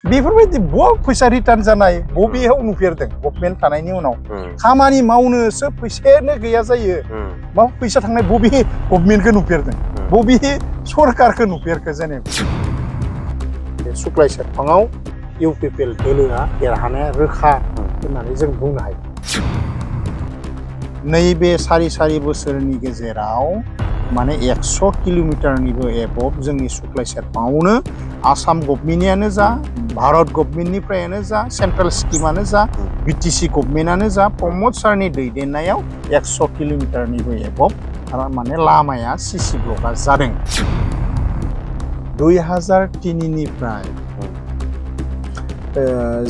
बेफोरबायदि बहुत फैसा रिटार्न जानाय बबेयाव नुफेरदों गभर्नमेन्ट थानायनि उनाव खामानि मावनोसो फैसायानो गैया जायो मा फैसा थांनाय बबे गभर्नमेन्टखौ नुफेरदों बबे सरकारखौ नुफेरखो जेनेबा सुक्लाय सेरफाङाव इउपिपिएल दोलोआ देरहानाया रोखा होननानै जों बुंनो हायो नैबे सारि बोसोरनि गेजेराव माने 100 किलोमिटारनिबो एबव जोंनि सुक्लाय सेरफाङावनो आसाम गभर्नमेन्टआनो जा भारत गभर्नमेन्टनिफ्रायनो जा सेन्ट्रेल स्किमानो जा बिटिसि गभर्नमेन्टआनो जा प्रमद सारनि दैदेननायाव 100 किलोमिटारनिबो एबव माने लामाया सिसि ब्लकआ जादों 2003 निफ्राय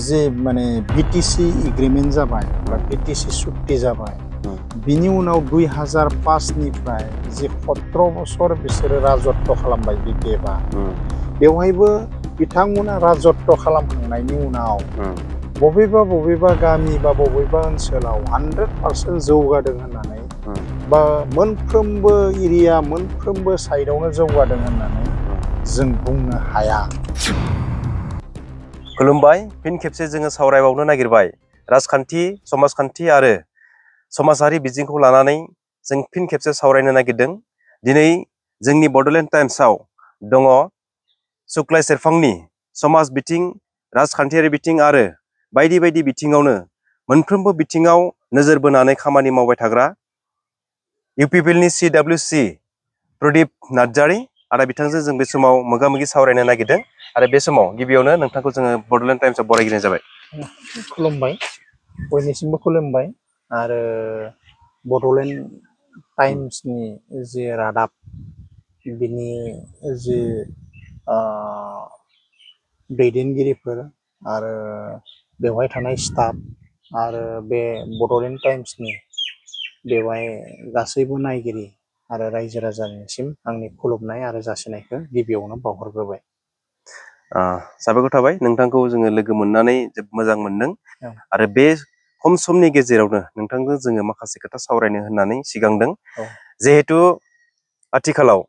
जे माने बिटिसि एग्रीमेन्ट जाबाय बा बिटिसि सुक्ति जाबाय बिनि उनाव 2005 निफ्राय जे 17 बोसोर बिसोरो राजत्व खालामबाय बिपिएफआ बेवहायबो बिथांमोना राजत्व खालामखांनायनि उनाव बबेबा गामि बा बबेबा ओनसोलाव 100% जौगादों होननानै बा मोनफ्रोमबो एरिया मोनफ्रोमबो साइडआवनो जौगादों होननानै जों बुंनो हाया खुलुमबाय फिन खेबसे जोङो सावरायबावनो नागिरबाय राजखान्थि समाजखान्थि आरो समाजारि बिजोंखौ लानानै जों फिन खेबसे सावरायनो नागिरदों दिनै जोंनि बडलेण्ड टाइम्सआव दङ सुक्लाय सेरफांनि समाज बिथिं राजखान्थियारि बिथिं आरो बायदि बायदि बिथिङावनो मोनफ्रोमबो बिथिङाव नोजोर बोनानै खामानि मावबाय थाग्रा इउपिपिएलनि CWC प्रदीप नार्जारी आरो बिथांजों जों बे समाव मोगा-मोगि सावरायनो नागिरदों आरो बे समाव गिबियावनो नोंथांखौ जोङो बडलेण्ड टाइम्सआव बरायग्रोनाय जाबाय खुलुमबाय बयनिसिमबो खुलुमबाय आरो बडलेण्ड टाइम्सनि जे रादाब बिनि जे दैदेनगिरिफोर आरो बेवहाय थानाय स्टाफ आरो बे बडलेण्ड टाइम्सनि बेवहाय गासैबो नायगिरि आरो रायजो राजानिसिम आंनि खुलुमनाय आरो जासिनायखौ गिबियावनो बावहरग्रोबाय साबायखर थाबाय नोंथांखौ जोङो लोगो मोननानै जोबोद मोजां मोनदों आरो बे खम समनि गेजेरावनो नोंथांजों जोङो माखासे खोथा सावरायनो होननानै सिगांदों जिहेतु आथिखालाव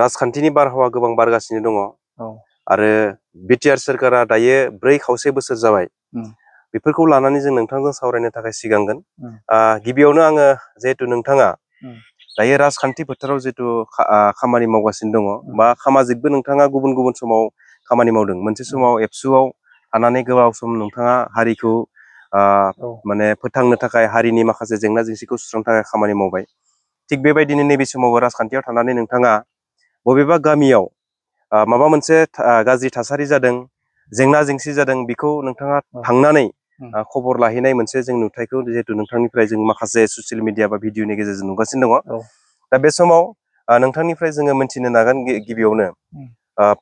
राजखान्थिनि बारहावा गोबां बारगासिनो दङ आरो बिटिआर सोरखारा दायो 4.5 बोसोर जाबाय बेफोरखौ लानानै जों नोंथांजों सावरायनो थाखाय सिगांगोन गिबियावनो आङो जिहेतु नोंथाङा दायो राजखान्थि फोथाराव जिहेतु खामानि मावगासिनो दङ बा सामाजिकबो नोंथाङा गुबुन गुबुन समाव खामानि मावदों मोनसे समाव एबसुआव थानानै गोबाव सम नोंथाङा हारिखौ माने फोथांनो थाखाय हारिनि माखासे जेंना जेंसिखौ सुस्रांनो थाखाय खामानि मावबाय थिग बेबायदिनो नैबे समाव राजखान्थियाव थानानै नोंथाङा बबेबा गामियाव माबा मोनसे गाज्रि थासारि जादों जेंना जेंसि जादों बेखौ नोंथाङा थांनानै खबर लाहैनाय मोनसे जों नुथायखौ जिहेतु नोंथांनिफ्राय जों माखासे ससियेल मिडिया बा भिडिअनि गेजेरजों नुगासिनो दङ दा बे समाव नोंथांनिफ्राय जोङो मिथिनो नागोन गिबियावनो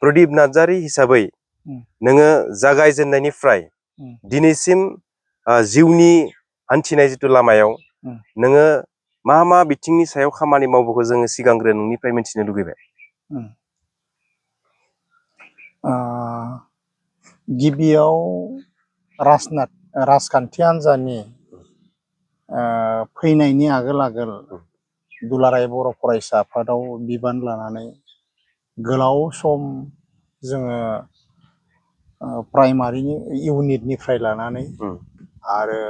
प्रदीप नार्जारी हिसाबै नोङो जागायजेननायनिफ्राय दिनैसिम जिउनि हान्थिनाय जिथु लामायाव नोङो मा बिथिंनि सायाव खामानि मावबोखो जोङो सिगांग्रो नोंनिफ्राय मिथिनो लुगैबाय गिबियाव राजखान्थि हान्जानि फैनायनि आगोल दुलाराय बर' फरायसा आफादाव बिबान लानानै गोलाव सम जोङो प्राइमारिनि इउनिटनिफ्राय लानानै आरो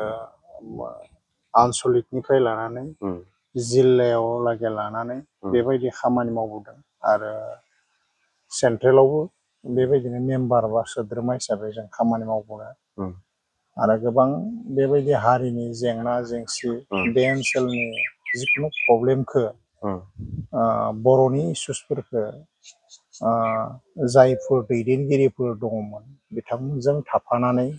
आनसलिकनिफ्राय लानानै जिल्लायाव लागै लानानै बेबायदि खामानि मावबोदों आरो सेन्ट्रेलावबो बेबायदिनो मेम्बार बा सोद्रोमा हिसाबै जों खामानि मावबोदों आरो गोबां बेबायदि हारिनि जेंना जेंसि बे ओनसोलनि जिखुनु प्रब्लेमखौ बर'नि इस्युसफोरखौ जायफोर दैदेनगिरिफोर दङमोन बिथांमोनजों थाफानानै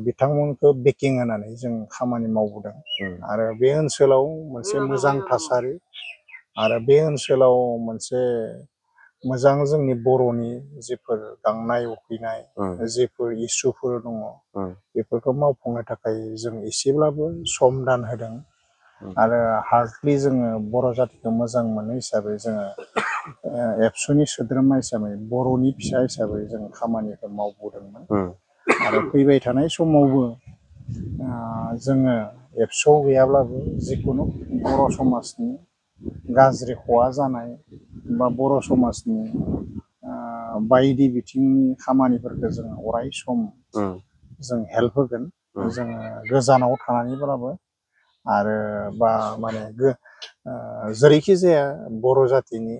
बिथांमोनखौ बेकिं होनानै जों खामानि मावबोदों आरो बे ओनसोलाव मोनसे मोजां थासारि आरो बे ओनसोलाव मोनसे मोजां जोंनि बर'नि जिफोर गांनाय उखैनाय जिफोर इस्युफोर दङ बेफोरखौ मावफुंनो थाखाय जों एसेब्लाबो सम दान होदों आरो हार्डलि जोङो बर' जातिखौ मोजां मोनो हिसाबै जोङो एबसुनि सोद्रोमा हिसाबै बर'नि फिसा हिसाबै जों खामानिखौ मावबोदोंमोन आरो फैबाय थानाय समावबो जोङो एबसुआव गैयाब्लाबो जिखुनु बर' समाजनि गाज्रि खहा जानाय बा बर' समाजनि बायदि बिथिंनि खामानिफोरखौ जों अराय सम जों हेल्प होगोन जोङो गोजानाव थानानैब्लाबो आरो बा माने जेरैखि जाया बर' जातिनि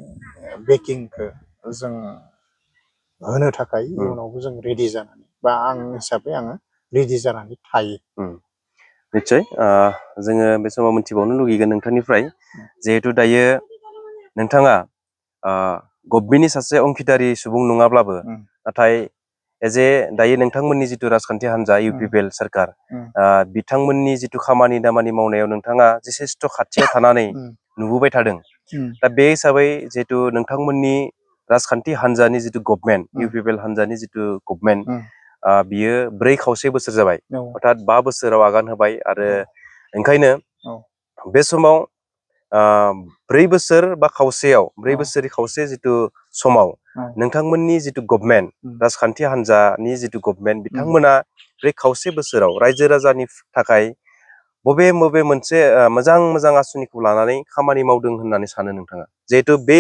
बेकिंखौ जों होनो थाखाय इयुनावबो जों रेडि जानानै बा आं हिसाबै आङो रेडि जानानै थायो। निश्चय जोङो बे समाव मिथिबावनो लुगैगोन नोंथांनिफ्राय जिहेथु दायो नोंथाङा गभमेन्टनि सासे अंखिदारि सुबुं नङाब्लाबो नाथाय दायो नोंथांमोननि जिथु राजखान्थि हान्जा UPPL सोरखार बिथांमोननि जिथु खामानि दामानि मावनायाव नोंथाङा जथेस्थ' खाथियाव थानानै नुबोबाय थादों। दा बे हिसाबै जिहेतु नोंथांमोननि राजखान्थि हान्जानि जिथु गभमेन्ट UPPL हान्जानि जिथु गभमेन्ट बियो 4 खावसे बोसोर जाबाय अर्थात 5 बोसोराव आगान होबाय आरो ओंखायनो बे समाव 4 बोसोर बा खावसेयाव 4 बोसोर खावसे जिथु समाव नोंथांमोननि जिथु गभमेन्ट राजखान्थि हान्जानि जिथु गभमेन्ट बिथांमोना 4 खावसे बोसोराव रायजो राजानि थाखाय बबे मोनसे मोजां आसनिखौ लानानै खामानि मावदों होननानै सानो नोंथाङा? जिहेतु बे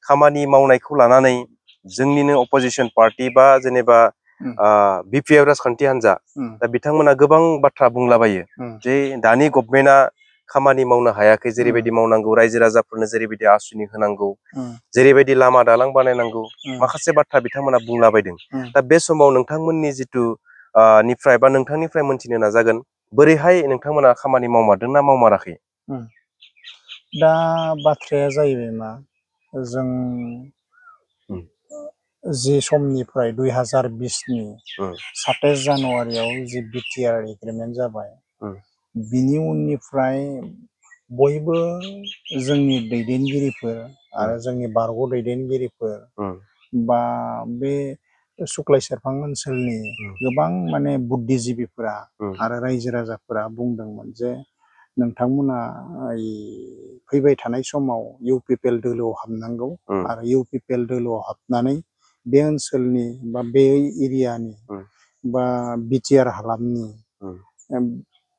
खामानि मावनायखौ लानानै जोंनिनो अपोजिसन पार्टी बा जेनेबा BPF राजखान्थि हान्जा दा बिथांमोना गोबां बाथ्रा बुंलाबायो जे दानि गभमेन्टआ खामानि मावनो हायाखै, जेरैबायदि मावनांगौ, रायजो राजाफोरनो जेरैबायदि आसनि होनांगौ, जेरैबायदि लामा दालां बानायनांगौ, माखासे बाथ्रा बिथांमोना बुंलाबायदों। दा बे समाव नोंथांमोननि जिथु निफ्राय बा नोंथांनिफ्राय मोनथिनो नाजागोन बोरैहाय नोंथांमोना खामानि मावमारदों ना मावमाराखै? दा बाथ्राया जाहैबाय मा, जों जि समनिफ्राय 2020नि 27 जानुवारियाव जि BTR एग्रिमेन्ट जाबाय, बिनि उननिफ्राय बयबो जोंनि दैदेनगिरिफोर आरो जोंनि बारग' दैदेनगिरिफोर बा बे सुक्लाय सेरफां ओनसोलनि गोबां माने बुद्धिजिबिफोरा आरो रायजो राजाफोरा बुंदोंमोन जे नोंथांमोना फैबाय थानाय समाव UPPL दोलोआव हाबनांगौ आरो UPPL दोलोआव हाबनानै बे ओनसोलनि बा बे एरियानि बा BTR हालामनि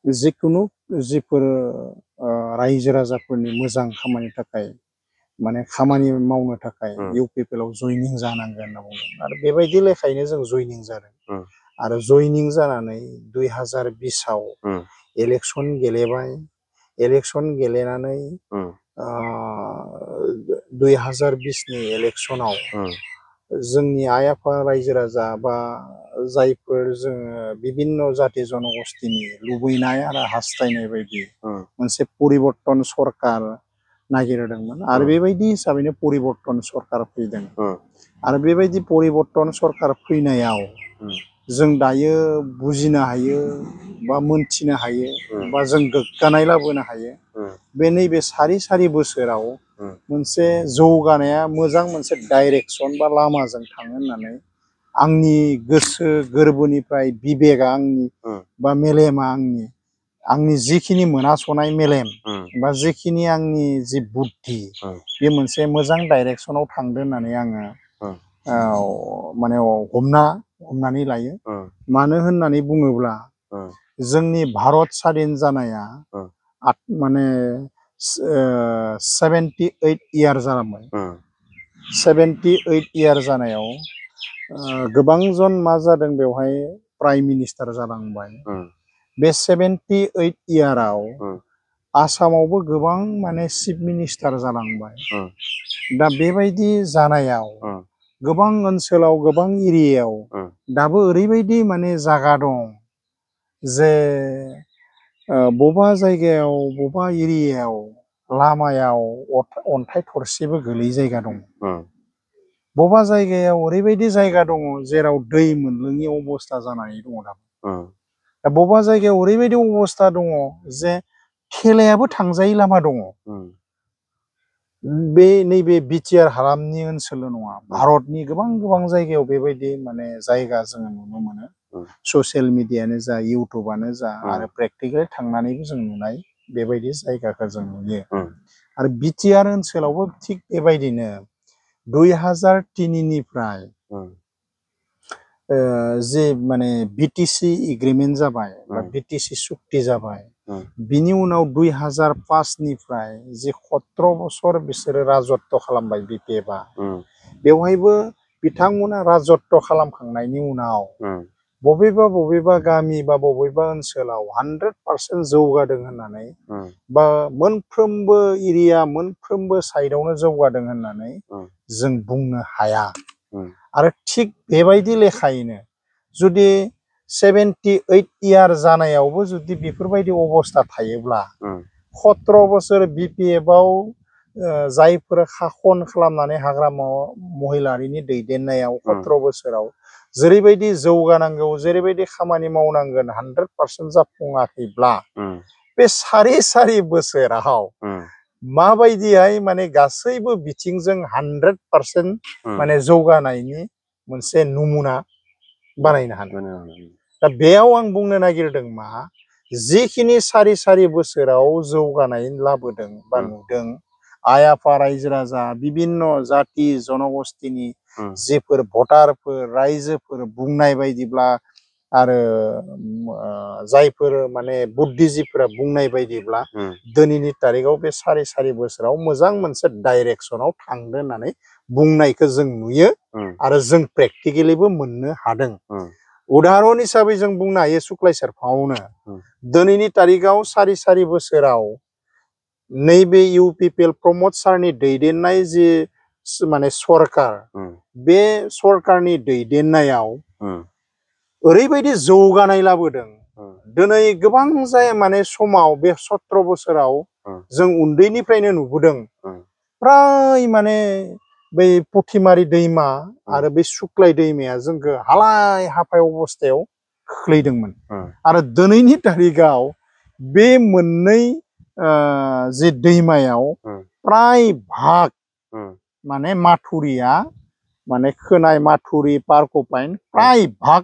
जिखुनु जिफोर रायजो राजाफोरनि मोजां खामानिनि थाखाय माने खामानि मावनो थाखाय UPPL आव जयनिं जानांगोन होनना बुंदों आरो बेबायदि लेखायैनो जों जयनिं जादों। आरो जयनिं जानानै 2020आव इलेक्सन गेलेबाय, इलेक्सन गेलेनानै 2020नि इलेक्सनाव जोंनि आइ आफा रायजो राजा बा जायफोर जोङो बिभिन्न जाति जनगोष्ठीनि लुबैनाय आरो हास्थायनाय बायदि मोनसे परिबर्तन सरकार नागिरदोंमोन आरो बेबायदि हिसाबैनो परिबर्तन सरकार फैदों। आरो बेबायदि परिबर्तन सरकार फैनायाव जों दायो बुजिनो हायो बा मोनथिनो हायो बा जों गोग्गानाय लाबोनो हायो बे नैबे सारि बोसोराव मोनसे जौगानाया मोजां मोनसे डाइरेक्सन बा लामाजों थाङो होननानै आंनि गोसो गोरबोनिफ्राय बिबेगा आंनि बा मेलेमा आंनि जिखिनि मोनास'नाय मेलेम बा जिखिनि आंनि जि बुद्धि बे मोनसे मोजां डाइरेक्सनाव थांदों होननानै आङो माने हमनानै लायो। मानो होननानै बुङोब्ला जोंनि भारत स्वाधीन जानाया माने 78 इयार जालांबाय। 78 इयार जानायाव गोबां जन मा जादों बेवहाय प्राइम मिनिस्टार जालांबाय। बे 78 इयाराव आसामावबो गोबां माने चिफ मिनिस्टार जालांबाय। दा बेबायदि जानायाव गोबां ओनसोलाव गोबां एरियायाव दाबो ओरैबायदि माने जागा दं जे बबेबा जायगायाव बबेबा एरियायाव लामायाव अन्थाइ थरसेबो गोलैयै जायगा दं। बबेबा जायगायाव ओरैबायदि जायगा दङ जेराव दै मोनलोङि अबस्था जानानै दङ दाबो। दा बबेबा जायगायाव ओरैबायदि अबस्था दङ जे थेलायाबो थांजायै लामा दङ। नैबे BTR हालामनि ओनसोलल' नङा, भारतनि गोबां जायगायाव बेबायदि माने जायगा जोङो नुनो मोनो। ससियेल मिडियानो जा, इउटुबानो जा आरो प्रेक्टिकेल थांनानैबो जों नुनाय बेबायदि जायगाखौ जों नुयो। आरो BTR ओनसोलावबो थिग बेबायदिनो 2003निफ्राय जे माने BTC एग्रिमेन्ट जाबाय बा BTC सुक्ति जाबाय, बिनि उनाव 2005निफ्राय जे 17 बोसोर बिसोरो राजत्व खालामबाय BPFआ, बेवहायबो बिथांमोना राजत्व खालामखांनायनि उनाव बबेबा गामि बा बबेबा ओनसोलाव 100% जौगादों होननानै बा मोनफ्रोमबो एरिया मोनफ्रोमबो साइडआवनो जौगादों होननानै जों बुंनो हाया। आरो थिग बेबायदि लेखायैनो जुदि 78 इयार जानायावबो जुदि बेफोरबायदि अबस्था थायोब्ला 17 बोसोर BPF-आव जायफोर खाखन खालामनानै हाग्रा महिलारिनि दैदेननायाव 17 बोसोराव जेरैबायदि जौगानांगौ जेरैबायदि खामानि मावनांगोन 100% जाफुङाखैब्ला बे सारि बोसोराव माबायदिहाय माने गासैबो बिथिंजों 100% माने जौगानायनि मोनसे नमुना बानायनो हागोन। दा बेयाव आं बुंनो नागिरदों मा जिखिनि सारि बोसोराव जौगानाय लाबोदों बा नुदों आइ आफा रायजो राजा बिभिन्न जाति जनगोष्ठीनि जेफोर भटारफोर रायजोफोर बुंनाय बायदिब्ला आरो जायफोर माने बुद्धिजीबीफोरा बुंनाय बायदिब्ला दिनैनि तारिखाव बे सारि बोसोराव मोजां मोनसे डाइरेक्सनाव थांदों होननानै बुंनायखौ जों नुयो आरो जों प्रेक्टिकेलिबो मोननो हादों। उदाहरण हिसाबै जों बुंनो हायो सुक्लाय सेरफाङावनो दिनैनि तारिखाव सारि बोसोराव नैबे UPPL प्रमद सारनि दैदेननाय जि माने सरकार बे सरकारनि दैदेननायाव ओरैबायदि जौगानाय लाबोदों। दिनै गोबां जाय माने समाव बे 17 बोसोराव जों उन्दैनिफ्रायनो नुबोदों प्राय माने बै पुथिमारि दैमा आरो बे सुक्लाय दैमाया जोंखौ हालाय हाफाय अबस्थायाव खोख्लैदोंमोन। आरो दिनैनि तारिखाव बे मोननै जि दैमायाव प्राय भाग माने माथुरिया माने खोनाय माथुरि पारकपाइन प्राय भाग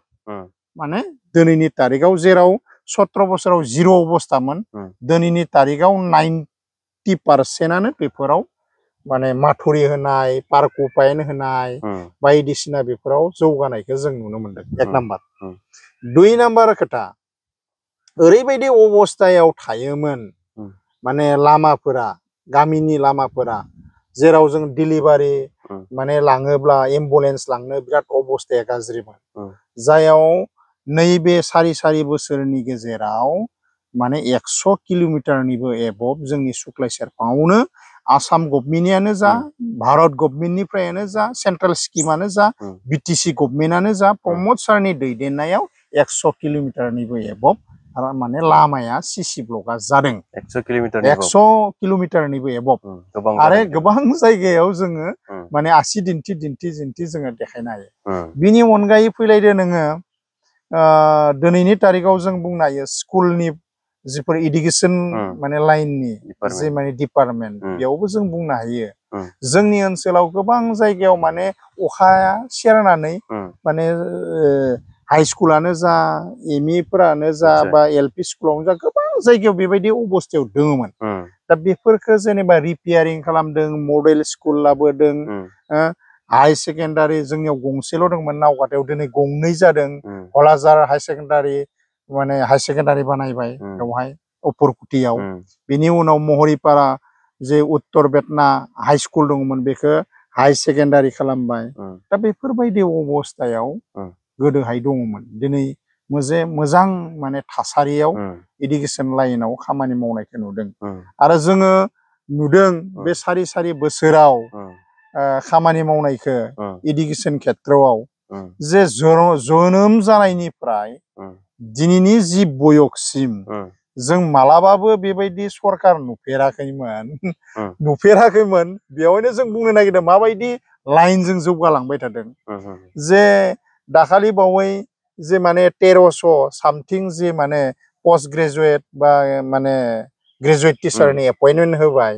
माने दिनैनि तारिखाव जेराव 17 बोसोराव 0 अबस्थामोन दिनैनि तारिखाव 90%आनो बेफोराव माने माथुरि होनाय पारकपाइन होनाय बायदिसिना बेफोराव जौगानायखौ जों नुनो मोनदों। 1 नाम्बार 2 नाम्बार खोथा ओरैबायदि अबस्थायाव थायोमोन माने लामाफोरा गामिनि लामाफोरा जेराव जों डिलिभारि माने लाङोब्ला एम्बुलेन्स लांनो बिराद अबस्थाया गाज्रिमोन। जायाव नैबे सारि बोसोरनि गेजेराव माने 100 किल'मिटारनिबो एबभ जोंनि सुक्लाय सेरफाङावनो आसाम गभर्नमेन्टआनो जा भारत गभर्नमेन्टनिफ्रायनो जा सेन्ट्रेल स्किमानो जा BTC गभर्नमेन्टआनो जा प्रमद सारनि दैदेननायाव 100 किल'मिटारनिबो एबभ माने लामाया CC ब्लकआ जादों। 100 किल'मिटारनिबो एबभ आरो गोबां जायगायाव जोङो माने आसि दिन्थि जोङो देखायनो हायो। बिनि अनगायै फैलायदो नोङो दिनैनि तारिखाव जों बुंनो हायो स्कुलनि जिफोर इडुकेसन माने लाइननि जे माने डिपार्टमेन्ट बेयावबो जों बुंनो हायो जोंनि ओनसोलाव गोबां जायगायाव माने अखाया सेरनानै माने हाई स्कुलानो जा ME फोरानो जा बा LP स्कुलावनो जा गोबां जायगायाव बेबायदि अबस्थायाव दङमोन। दा बेफोरखौ जेनेबा रिपेयारिं खालामदों मडेल स्कुल लाबोदों। हाई सेकेन्डारि जोंनियाव गंसेल' दंमोन नावकाटायाव दिनै गंनै जादों। हलाजार हाई सेकेन्डारि माने हाई सेकेन्डारि बानायबाय बेवहाय उपरकुटियाव। बिनि उनाव महरिपारा जे उत्तर बेतना हाई स्कुल दंमोन बेखौ हाई सेकेन्डारि खालामबाय। दा बेफोरबायदि अबस्थायाव गोदोहाय दङमोन। दिनै मोजां माने थासारियाव इडुकेसन लाइनाव खामानि मावनायखौ नुदों। आरो जोङो नुदों बे सारि बोसोराव खामानि मावनायखौ इडुकेसन खेत्रआव जे जोनोम जानायनिफ्राय दिनैनि जि बयगसिम जों मालाबाबो बेबायदि सरकार नुफेराखैमोन। बेवहायनो जों बुंनो नागिरदों माबायदि लाइनजों जौगालांबाय थादों। जे दाखालि बावै जे माने 1300 सामथिं जे माने पस्ट ग्रेजुवेट बा माने ग्रेजुवेट टिचारनि एपइन्टमेन्ट होबाय।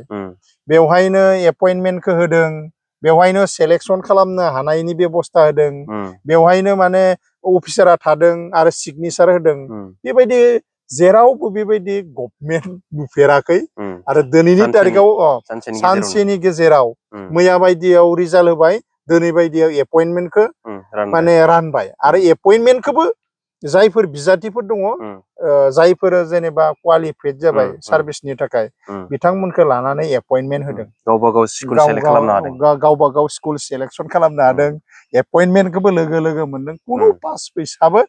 बेवहायनो एपइन्टमेन्टखौ होदों। बेवहायनो सेलेक्सन खालामनो हानायनि बेबस्था होदों। बेवहायनो माने अफिसारा थादों आरो सिगनेचार होदों। बेबायदि जेरावबो बेबायदि गभर्नमेन्ट नुफेराखै। आरो दिनैनि तारिखाव सानसेनि गेजेराव मैया बायदियाव रिजाल्ट होबाय दिनै बायदियाव एपइन्टमेन्टखौ माने रानबाय। आरो एपइन्टमेन्टखौबो जायफोर बिजाथिफोर दङ जायफोर जेनेबा क्वालिफाइड जाबाय सार्भिसनि थाखाय बिथांमोनखौ लानानै एपइन्टमेन्ट होदों गावबा गाव स्कुल सेलेक्ट खालामनो हादों गावबा गाव स्कुल सेलेक्सन खालामनो हादों एपइन्टमेन्टखौबो लोगो लोगो मोनदों खुनु पास फैसाबो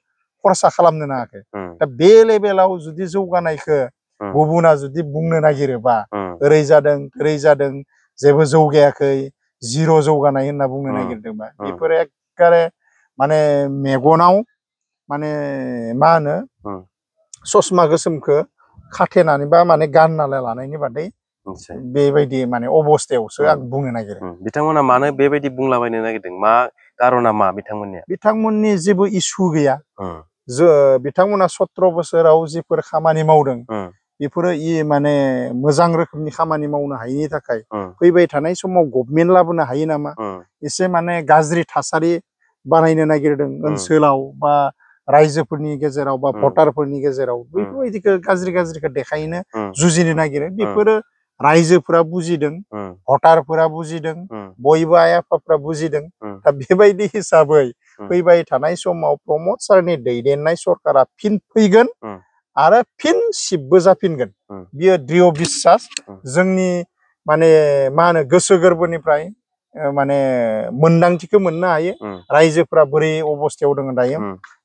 खरसा खालामनो नाङाखै दा बे लेभेलाव जुदि जौगानायखौ गुबुना जुदि बुंनो नागिरोबा ओरै जादों जेबो जौगायाखै जिर' जौगानाय होनना बुंनो नागिरदोंबा बेफोर एकबारे माने मेगनाव माने मा होनो ससमा गोसोमखौ खाथेनानै बा माने गानना लानायनि बादै बेबायदि माने अबस्थायावसो आं बुंनो नागिरो बिथांमोना मानो बेबायदि बुंलाबायनो नागिरदों मा कारना मा बिथांमोननि जेबो इसु गैया बिथांमोना 17 बोसोराव जिफोर खामानि मावदों बेफोरो माने मोजां रोखोमनि खामानि मावनो हायिनि थाखाय फैबाय थानाय समाव गभर्नमेन्ट लाबोनो हायो नामा एसे माने गाज्रि थासारि बानायनो नागिरदों ओनसोलाव बा रायजोफोरनि गेजेराव बा भटारफोरनि गेजेराव बेफोरबायदिखौ गाज्रिखौ देखायनो जुजिनो नागिरो बेफोरो रायजोफोरा बुजिदों भटारफोरा बुजिदों बयबो आइ आफाफ्रा बुजिदों दा बेबायदि हिसाबै फैबाय थानाय समाव प्रमद सारनि दैदेननाय सरकारा फिन फैगोन आरो फिन सिबबो जाफिनगोन बियो दृढ़ बिश्वास जोंनि माने मा होनो गोसो गोरबोनिफ्राय माने मोनदांथिखौ मोननो हायो रायजोफ्रा बोरै अबस्थायाव दङ दायो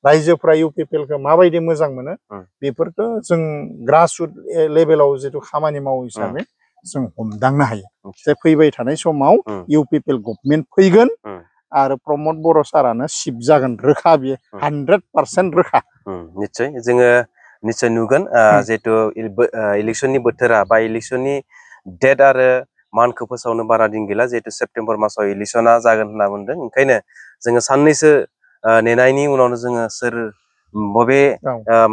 रायजोफ्रा इउपिपिएलखौ माबायदि मोजां मोनो बेफोरखौ जों ग्रासरुट लेभेलाव जिथु खामानि मावो हिसाबै जों हमदांनो हायो जे फैबाय थानाय समाव इउपिपिएल गभर्नमेन्ट फैगोन आरो प्रमद बर' सारानो सिप जागोन रोखा बियो 100% रोखा निश्चय जोङो निश्चय नुगोन जिहेतु इलेक्शननि बोथोरा बा इलेक्शननि डेट आरो मानखौ फोसावनो बारा दिन गैला जिहेतु सेप्तेम्बर मासाव इलेक्शना जागोन होनना बुंदों ओंखायनो जोङो साननैसो नेनायनि उनावनो जोङो सोर बबे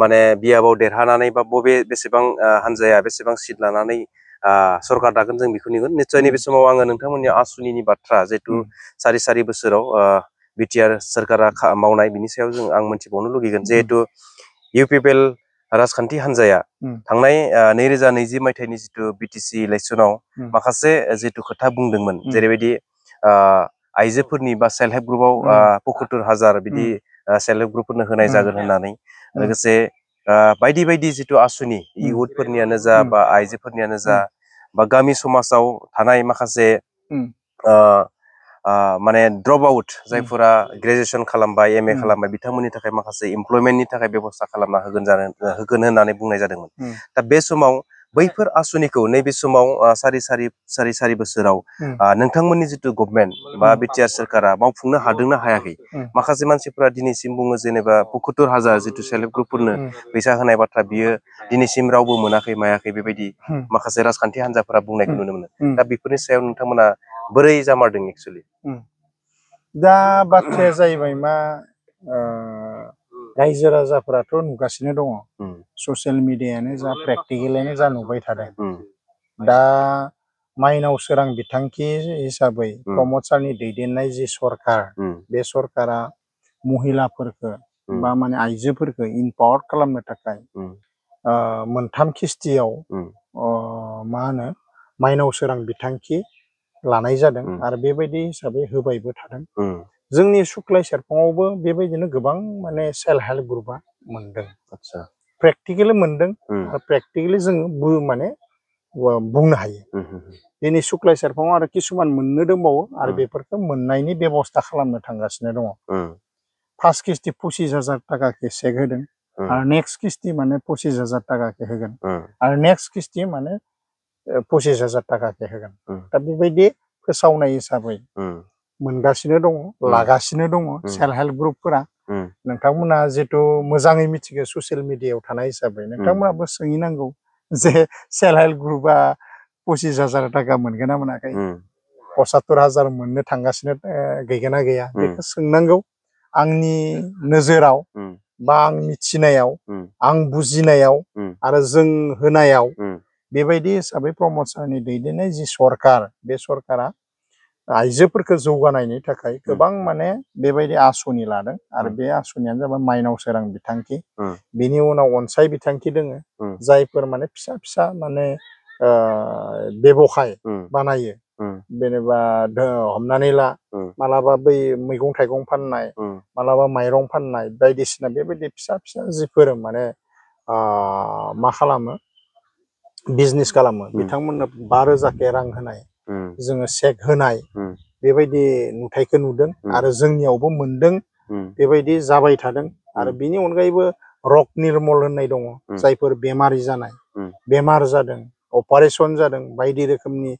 माने बियाबाव देरहानानै बा बेसेबां हानजाया बेसेबां सिट लानानै सरकार दागोन जों बेखौ नुगोन निश्चय नैबे समाव आङो नोंथांमोननि आसुनिनि बाथ्रा जिहेतु सारि बोसोराव बिटिआर सोरखारा मावनाय बिनि सायाव आं मोनथिबावनो लुगैगोन जिहेतु इउपिपिएल राजखान्थि हान्जाया थांनाय 2020 मायथाइनि जितु बिटिसि इलेक्शनाव माखासे जितु खोथा बुंदोंमोन जेरैबायदि आइजोफोरनि बा सेल्फ हेल्प ग्रुपआव 75,000 बिदि सेल्फ हेल्प ग्रुपफोरनो होनाय जागोन होननानै लोगोसे बायदि जितु आसुनि इउथफोरनियानो जा बा आइजोफोरनियानो जा बा गामि समाजाव थानाय माखासे माने ड्रप आउट जायफोरा ग्रेजुएसन खालामबाय एमए खालामबाय बिथांमोननि थाखाय माखासे एमप्लयमेन्टनि थाखाय बेबस्था खालामना होगोन होननानै बुंनाय जादोंमोन दा बे समाव बैफोर आसुनिखौ नैबे समाव सारि बोसोराव नोंथांमोननि जितु गभर्नमेन्ट बा बिटिआर सोरखारा मावफुंनो हादोंना हायाखै माखासे मानसिफोरा दिनैसिम बुङो जेनेबा 75,000 जितु सेल्फ हेल्प ग्रुपफोरनो फैसा होनाय बाथ्रा बियो दिनैसिम रावबो मोनाखै मायाखै बेबायदि माखासे राजखान्थि हान्जाफोरा बुंनायखौ नुनो मोनो दा बेफोरनि सायाव नोंथांमोना बोरै जामारदों एक्चुअली दा बाथ्राया जाहैबाय मा रायजो राजाफोराथ' नुगासिनो दङ ससियेल मिडियायानो जा प्रेक्टिकेलानो जा नुबाय थादों दा माइनाव सोरां बिथांखि हिसाबै प्रमद सारनि दैदेननाय जि सरकार बे सरकारा महिलाफोरखौ बा माने आइजोफोरखौ इम्पावार खालामनो थाखाय मोनथाम किस्तियाव मा होनो माइनाव सोरां बिथांखि लानाय जादों आरो बेबायदि हिसाबै होबायबो थादों जोंनि सुख्लाय सेरफाङावबो बेबायदिनो गोबां माने सेल्फ हेल्प ग्रुपआ मोनदों प्रेक्टिकेलि मोनदों आरो प्रेक्टिकेलि जोङो माने बुंनो हायो दिनै सुख्लाय सेरफाङाव आरो किसुमान मोननो दंबावो आरो बेफोरखौ मोननायनि बेबस्था खालामनो थांगासिनो दङ फार्स्ट किस्ति 25,000 थाखाखौ चेक होदों आरो नेक्स्ट किस्ति माने 25,000 थाखाखौ होगोन आरो नेक्स्ट किस्ति माने 25,000 थाखाखौ होगोन दा बेबायदि फोसावनाय हिसाबै मोनगासिनो दङ लागासिनो दङ सेल्फ हेल्प ग्रुपफोरा नोंथांमोना जितु मोजाङै मिथिगौ ससियेल मिडियायाव थानाय हिसाबै नोंथांमोनाबो सोंहैनांगौ जे सेल्फ हेल्प ग्रुपआ 25,000 थाखा मोनगोन ना मोनाखै 75,000 मोननो थांगासिनो गैगोन ना गैया बेखौ सोंनांगौ आंनि नोजोराव बा आं मिथिनायाव आं बुजिनायाव आरो जों होनायाव बेबायदि हिसाबै प्रमद सारनि दैदेननाय जि सरकार बे सरकारा आइजोफोरखौ जौगानायनि थाखाय गोबां माने बेबायदि आसनि लादों आरो बे आसनियानो जाबाय माइनाव सोरां बिथांखि बेनि उनाव अनसाय बिथांखि दोङो जायफोर माने फिसा माने बेबखाय बानायो जेनेबा हमनानै ला मालाबा बै मैगं थाइगं फाननाय मालाबा माइरं फाननाय बायदिसिना बेबायदि फिसा फिसा जिफोर माने मा खालामो बिजनेस खालामो बिथांमोननो 5,000 रां होनाय जोङो चेक होनाय बेबायदि नुथायखौ नुदों आरो जोंनियावबो मोनदों बेबायदि जाबाय थादों आरो बिनि अनगायैबो रक निर्मल होननाय दङ जायफोर बेमारि जानाय बेमार जादों अपारेशन जादों बायदि रोखोमनि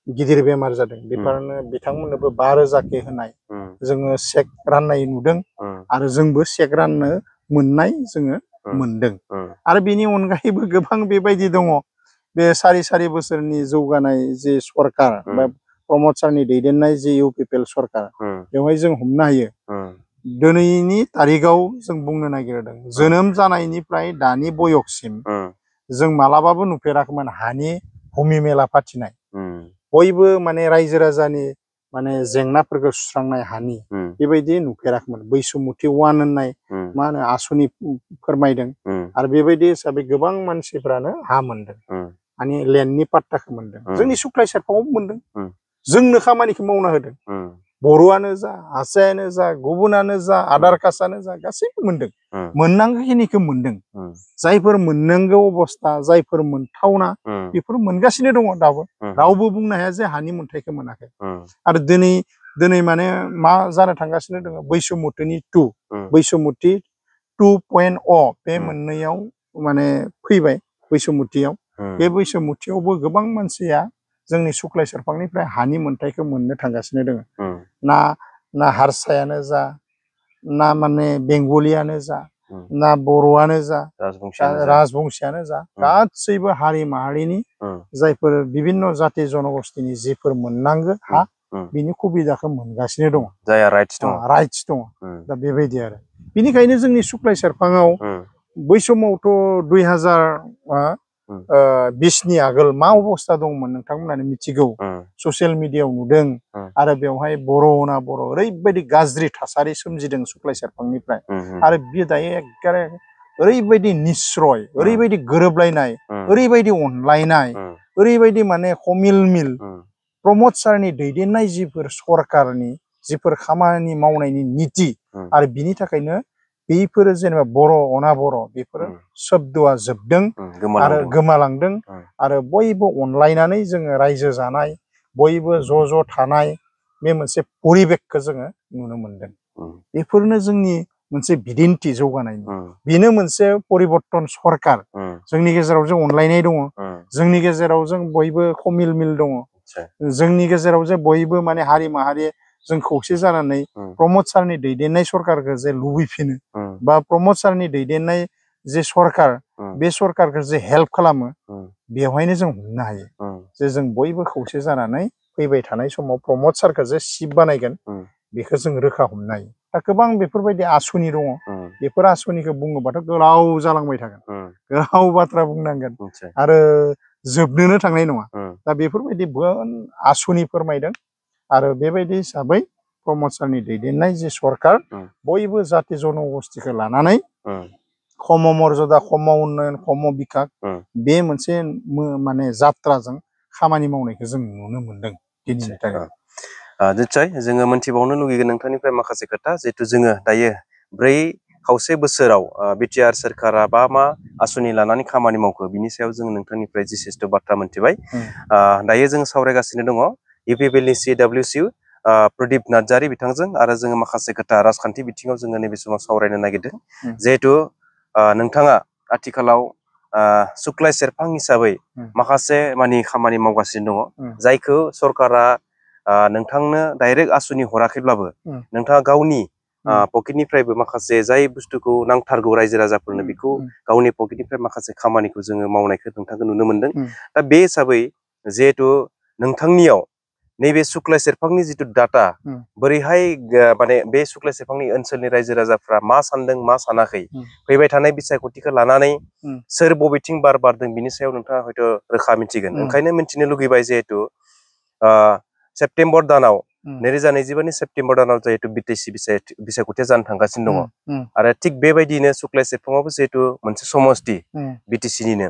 गिदिर बेमार जादों बेफोरनो बिथांमोननोबो 5,000 होनाय जोङो चेक राननाय नुदों आरो जोंबो चेक राननो मोननाय जोङो मोनदों आरो बेनि अनगायैबो गोबां बेबायदि दङ बे सारि बोसोरनि जौगानाय जे सरकार बा प्रमद सारनि दैदेननाय जे UPPL सरकार बेवहाय जों हमनो हायो दिनैनि तारिखाव जों बुंनो नागिरदों जोनोम जानायनिफ्राय दानि बयससिम जों मालाबाबो नुफेराखैमोन हानि भुमि मेला फाथिनाय बयबो माने रायजो राजानि माने जेंनाफोरखौ सुस्रांनाय हानि बेबायदि नुफेराखैमोन बैसुमुथि 1 होननाय मा होनो आसुनि फोरमायदों आरो बेबायदि हिसाबै गोबां मानसिफ्रानो हा मोनदों माने लेन्डनि पाट्टाखौ मोनदों जोंनि सुक्लाय सेरफाङावबो मोनदों जोंनो खामानिखौ मावना होदों बर'आनो जा हारसायानो जा गुबुनानो जा आधार कास्टआनो जा गासैबो मोनदों मोननांगौखिनिखौ मोनदों जायफोर मोननांगौ अबस्था जायफोर मोनथावना बेफोर मोनगासिनो दङ दाबो रावबो बुंनो हाया जे हानि मोनथायखौ मोनाखै आरो दिनै माने मा जानो थांगासिनो दङ बैसुमुतिनि 2 बैसुमुति 2.0 बे मोननैयाव माने फैबाय बैसुमुतियाव बे बैसुमुतियावबो गोबां मानसिया जोंनि सुक्लाय सेरफांनिफ्राय हानि मोनथायखौ मोननो थांगासिनो दङ ना हारसायानो जा ना माने बेंगलियानो जा ना बर'आनो जा राजबंशियानो जा गासैबो हारि माहारिनि जायफोर बिभिन्न जाति जनगोष्ठीनि जिफोर मोननांगौ हा बिनि सुबिदाखौ मोनगासिनो दङ जायहा राइट्स दङ दा बेबायदि आरो बिनिखायनो जोंनि सुक्लाय सेरफाङाव बै समावथ' 2020नि आगोल मा अबस्था दंमोन नोंथांमोनानो मिथिगौ ससियेल मिडियायाव नुदों आरो बेवहाय बर' ना बर' ओरैबायदि गाज्रि थासारि सोमजिदों सुक्लाय सेरफांनिफ्राय आरो बियो दायो एखेबारे ओरैबायदि निस्सय ओरैबायदि गोरोबलायनाय ओरैबायदि अनलायनाय ओरैबायदि माने हमिल मिल प्रमद सारनि दैदेननाय जिफोर सरकारनि जिफोर खामानि मावनायनि नीति आरो बिनि थाखायनो बेफोरो जेनेबा बर' अना बर' बेफोरो शब्दआ जोबदों आरो गोमालांदों आरो बयबो अनलायनानै जोङो रायजो जानाय बयबो ज' थानाय बे मोनसे परिबेकखौ जोङो नुनो मोनदों बेफोरनो जोंनि मोनसे बिदिन्थि जौगानायनि बेनो मोनसे परिबर्तन सरकार जोंनि गेजेराव जों अनलायनाय दङ जोंनि गेजेराव जों बयबो खमिल मिल दङ जोंनि गेजेराव जे बयबो माने हारि माहारि जों खौसे जानानै प्रमद सारनि दैदेननाय सरकारखौ जे लुबैफिनो बा प्रमद सारनि दैदेननाय जे सरकार बे सरकारखौ जे हेल्प खालामो बेवहायनो जों हमनो हायो जे जों बयबो खौसे जानानै फैबाय थानाय समाव प्रमद सारखौ जे सिट बानायगोन बेखौ जों रोखा हमनो हायो दा गोबां बेफोरबायदि आसुनि दङ बेफोर आसुनिखौ बुङोबाथ' गोलाव जालांबाय थागोन गोलाव बाथ्रा बुंनांगोन आरो जोबनोनो थांनाय नङा दा बेफोरबायदि आसुनि फोरमायदों आरो बेबायदि हिसाबै प्रमद सारनि दैदेननाय जे सरकार बयबो जाति जनगोष्ठीखौ लानानै खम मर्यादा खम उन्नयन खम बिकास बे मोनसे माने जात्राजों खामानि मावनायखौ जों नुनो मोनदों दिनैनि थाखाय निस्सय जोङो मोनथिबावनो लुगैगोन नोंथांनिफ्राय माखासे खोथा जिहेतु जोङो दायो 4 बोसोराव बिटिआर सोरखारा मा आसुनि लानानै खामानि मावखो बिनि सायाव जों नोंथांनिफ्राय जिसेस्थ' बाथ्रा मोनथिबाय दायो जों सावरायगासिनो दङ UPPLनि CWC प्रदीप नार्जारी बिथांजों आरो जोङो माखासे खोथा राजखान्थि बिथिङाव जोङो नैबे समाव सावरायनो नागिरदों जिहेतु नोंथाङा आथिखालाव सुक्लाय सेरफां हिसाबै माखासे मानि खामानि मावगासिनो दङ जायखौ सरकारा नोंथांनो डाइरेक्ट आसुनि हराखैब्लाबो नोंथाङा गावनि पकेटनिफ्रायबो माखासे जाय बुस्थुखौ नांथारगौ रायजो राजाफोरनो बेखौ गावनि पकेटनिफ्राय माखासे खामानिखौ जोङो मावनायखौ नोंथांखौ नुनो मोनदों दा बे हिसाबै जिहेतु नोंथांनियाव नैबे सुक्लाय सेरफांनि जिथु डाटा बोरैहाय माने बे सुक्लाय सेरफांनि ओनसोलनि रायजो राजाफ्रा मा सानदों मा सानाखै फैबाय थानाय बिसायख'थिखौ लानानै सोर बबेथिं बार बारदों बिनि सायाव नोंथाङा हयथ' रोखा मिथिगोन ओंखायनो मिथिनो लुगैबाय जिहेतु सेप्तेम्बर दानाव 2025नि सेप्तेम्बर दानाव जिहेतु बिटिसि बिसायख'थिया जानो थांगासिनो दङ आरो थिग बेबायदिनो सुक्लाय सेरफाङावबो जिहेतु मोनसे समस्ति बिटिसिनिनो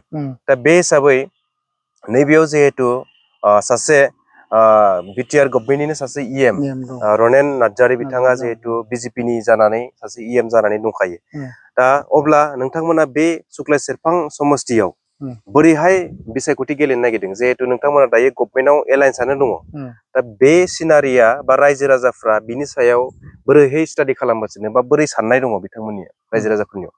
दा बे हिसाबै नैबेयाव जिहेतु सासे बिटिआर गभर्नमेन्टनिनो सासे इएम रनेन नार्जारी बिथाङा जिहेतु बिजेपिनि जानानै सासे इएम जानानै दंखायो दा अब्ला नोंथांमोना बे सुक्लाय सेरफां समस्तियाव बोरैहाय बिसायख'थि गेलेनो नागिरदों जिहेतु नोंथांमोना दायो गभर्नमेन्टआव एलायन्सआनो दङ दा बे सिनारिया बा रायजो राजाफ्रा बिनि सायाव बोरैहाय स्टाडि खालामगासिनो बा बोरै साननाय दङ बिथांमोननि रायजो राजाफोरनियाव